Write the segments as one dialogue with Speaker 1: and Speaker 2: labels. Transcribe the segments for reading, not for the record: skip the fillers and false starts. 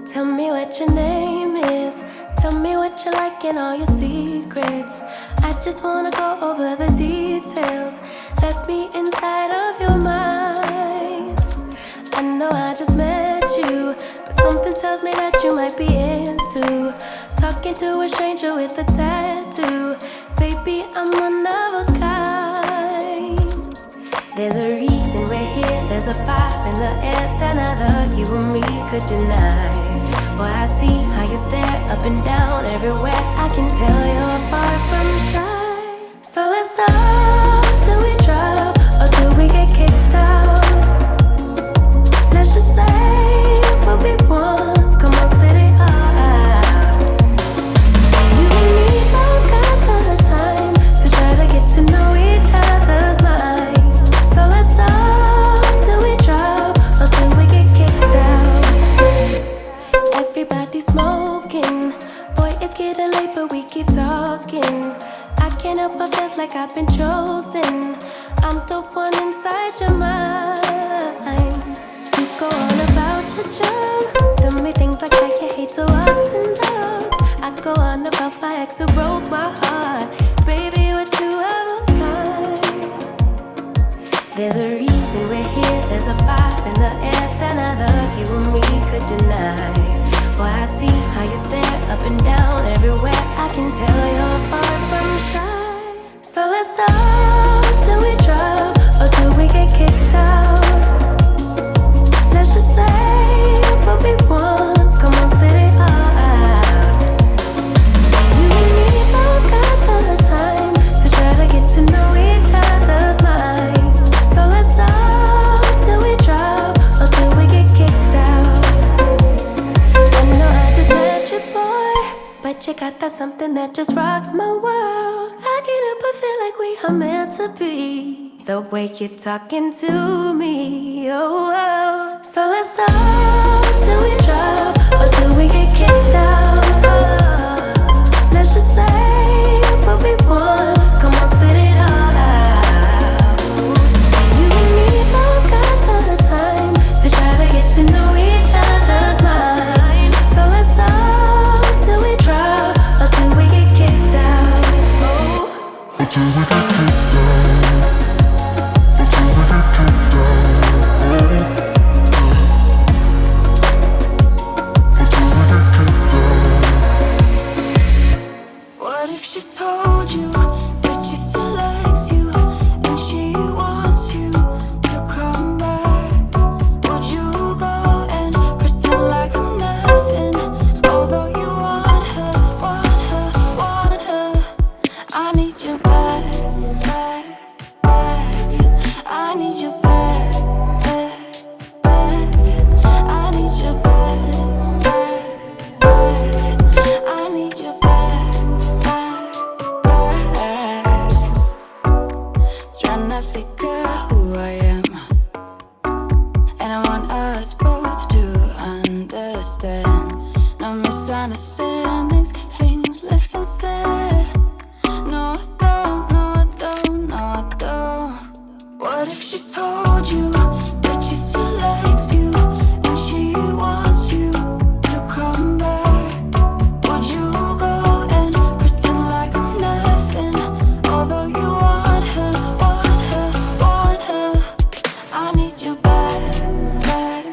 Speaker 1: Tell me what your name is. Tell me what you like and all your secrets. I just wanna go over the details. Let me inside of your mind. I know I just met you, but something tells me that you might be into talking to a stranger with a tattoo. Baby, I'm one of a kind. There's a reason we're here, there's a vibe in the air that neither you or me could deny. Boy, I see how you stare up and down everywhere. I can tell you're far from shy. So let's talk till we drop, or till we get kicked out. Let's just say what we want, come on, spit it all out. You and me both got the time to try to get to know each other's mind. So let's talk till we drop, or till we get kicked out. Everybody's smoking, boy, it's getting late, but we keep talking. I can't help but feel like I've been chosen. I'm the one inside your mind. You go on about your job, tell me things like that you hate to walk in dogs. I go on about my ex who broke my heart. Baby, we're two of a kind. There's a reason we're here, there's a vibe in the air that neither you or me could deny. Boy, I see how you stare up and down everywhere. I can tell you're far from shy. So let's talk till we drop, or till we get kicked out. Let's just say what we want, come on, spit it all out. You and me both got the time to try to get to know each other's mind. So let's talk till we drop, or till we get kicked out. I know I just met you, boy, but you got that something that just rocks my world. I can't help but feel like we are meant to be. The way you're talking to me, oh, oh. So let's talk till we drop, or till we get kicked out. Let's just say what we want, come on, spit it all out. You and me both got the time to try to get to know each other's mind. So let's talk till we drop, or till we get kicked out. Oh.
Speaker 2: Until we get kicked out. Until we get kicked out. Until we get kicked out.
Speaker 1: What if she told you that she still likes you and she wants you to come back? Would you go and pretend like I'm nothing, although you want her, want her, want her? I need you back, back, back. I need you back, back, back. I need you back, back, back. I need you back, back, back. Tryna figure who I am, and I want us both to understand. No misunderstandings, things left unsaid. No, I don't, no, I don't, no, I don't. What if she told you that she still likes you and she wants you to come back? Would you go and pretend like I'm nothing, although you want her, want her, want her? I need you back, back,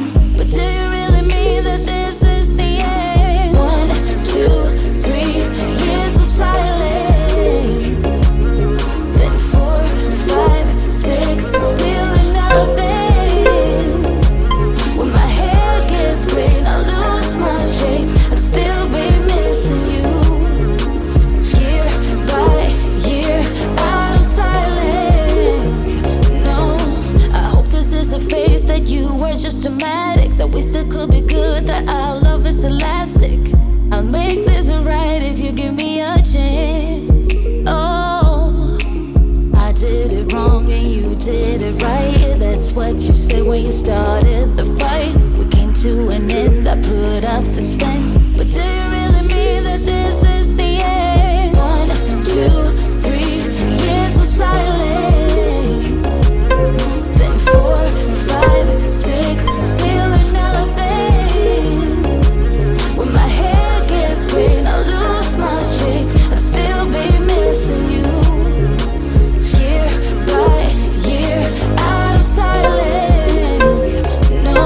Speaker 1: fence. But do you really mean that this is the end? 1, 2, 3 years of silence. Then 4, 5, 6, still nothing. When my hair gets gray and I lose my shape, I'd still be missing you. Year by year, out of silence. No, I hope this is a phase, that you were just dramatic, that we still could be good, that our love is elastic. I'll make this right if you give me a chance. Oh, I did it wrong and you did it right. Yeah, that's what you said when you started the fight. We came to an end, I put up this fence. But do you really mean that this is the end? 1, 2, 3 years of silence. Then 4, 5, 6, still nothing. When my hair gets gray and I lose my shape, I'd still be missing you. Year by year, out of silence. No,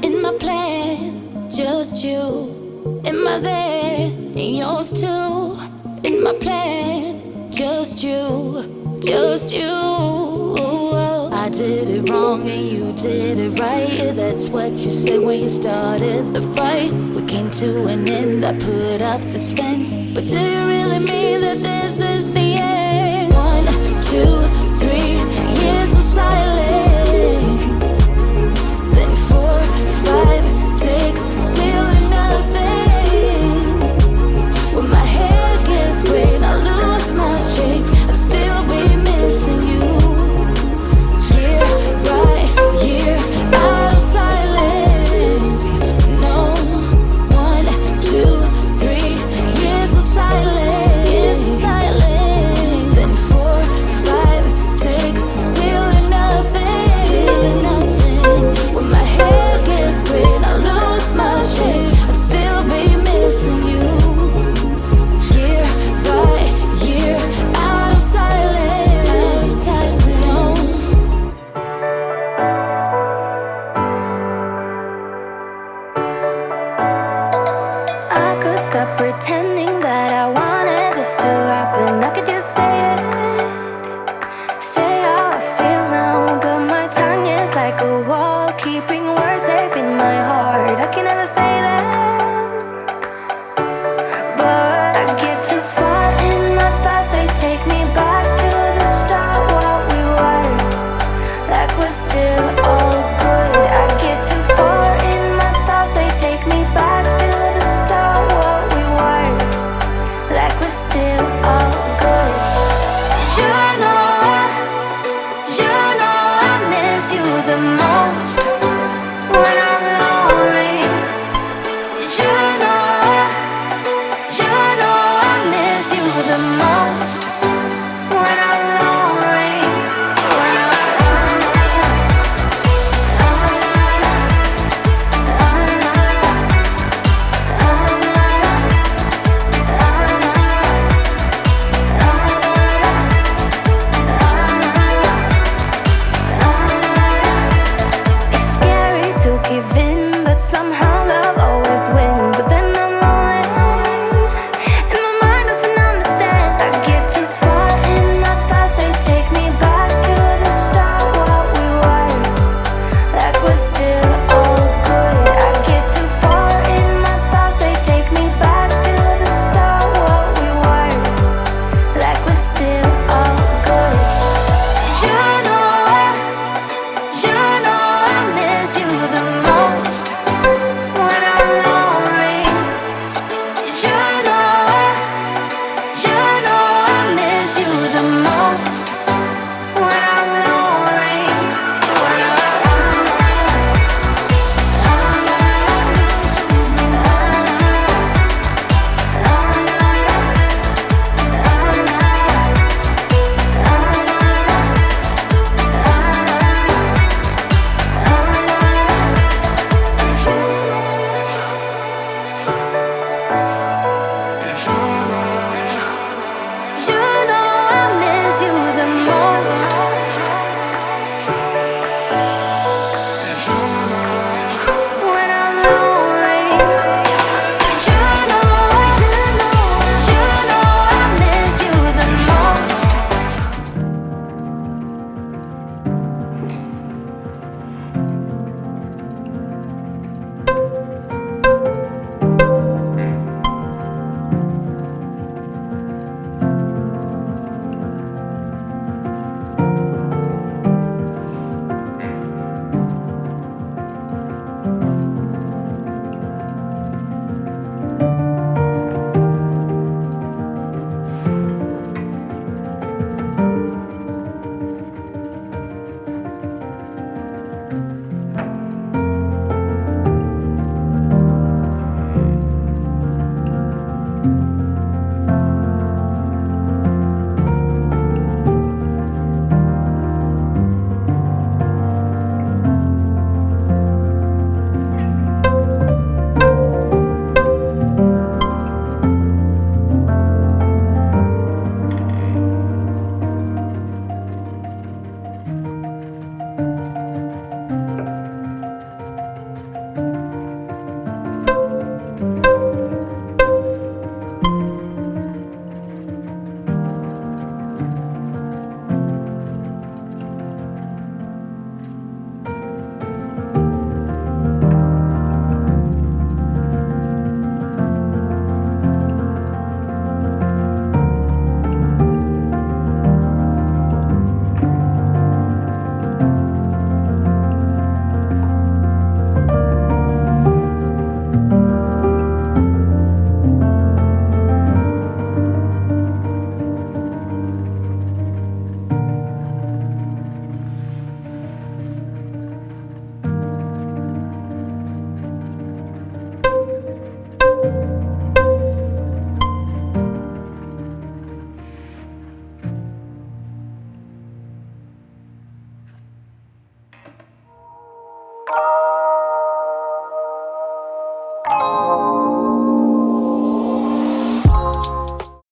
Speaker 1: in my plan, just you. Am I there? In yours too. In my plan, just you, just you. I did it wrong and you did it right. Yeah, that's what you said when you started the fight. We came to an end, I put up this fence. But do you really mean that this is the end? 1, 2, 3 years of silence. Then 4, 5, 6, still nothing. When my hair gets gray and I lose my shape, I'd still be missing you. Year by year, out of silence. No, 1, 2, 3 years of silence. Years of silence. Then 4, 5, 6, still nothing. Still nothing. When my hair gets gray and I lose my shape, I'd still be missing you. Year by year, out of silence. No. I could stop pretending that I wanted this to happen. I could just say it, say how I feel now. But my tongue is like a wall, keeping words safe in my heart.